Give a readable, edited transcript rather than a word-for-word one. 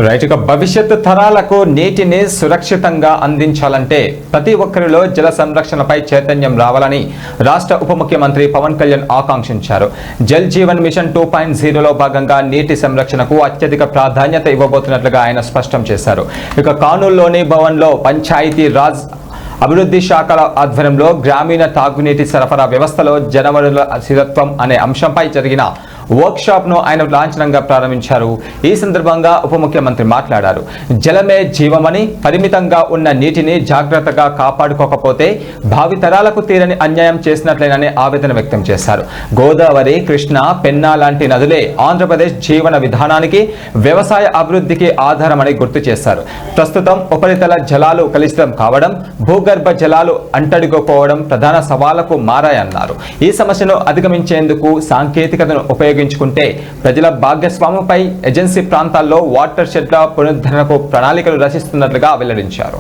రైతుగా భవిష్యత్తు తరాలకు నీటిని సురక్షితంగా అందించాలంటే ప్రతి ఒక్కరిలో జల సంరక్షణపై చైతన్యం రావాలని రాష్ట్ర ఉప ముఖ్యమంత్రి పవన్ కళ్యాణ్ ఆకాంక్షించారు. జల్ జీవన్ మిషన్ 2.0లో భాగంగా నీటి సంరక్షణకు అత్యధిక ప్రాధాన్యత ఇవ్వబోతున్నట్లుగా ఆయన స్పష్టం చేశారు. ఇక కానూలులోని భవన్లో పంచాయతీ రాజ్ అభివృద్ధి శాఖల ఆధ్వర్యంలో గ్రామీణ తాగునీటి సరఫరా వ్యవస్థలో జనవరుల స్థిరత్వం అనే అంశంపై జరిగిన వర్క్షాప్ను ఆయన లాంఛనంగా ప్రారంభించారు. ఈ సందర్భంగా ఉప ముఖ్యమంత్రి మాట్లాడారు. జలమే జీవమని, పరిమితంగా ఉన్న నీటిని జాగ్రత్తగా కాపాడుకోకపోతే భావితరాలకు తీరని అన్యాయం చేసినట్లేనని ఆవేదన వ్యక్తం చేశారు. గోదావరి, కృష్ణ, పెన్నా లాంటి నదులే ఆంధ్రప్రదేశ్ జీవన విధానానికి, వ్యవసాయ అభివృద్ధికి ఆధారమని గుర్తు చేశారు. ప్రస్తుతం ఉపరితల జలాలు కలుషితం కావడం, భూగర్భ జలాలు అంటడుగుపోవడం ప్రధాన సవాళ్లకు మారాయన్నారు. ఈ సమస్యను అధిగమించేందుకు సాంకేతికతను ఉపయోగించుకుంటే ప్రజల భాగస్వామ్యంపై ఏజెన్సీ ప్రాంతాల్లో వాటర్ షెడ్ల పునరుద్ధరణకు ప్రణాళికలు రచిస్తున్నట్లుగా వెల్లడించారు.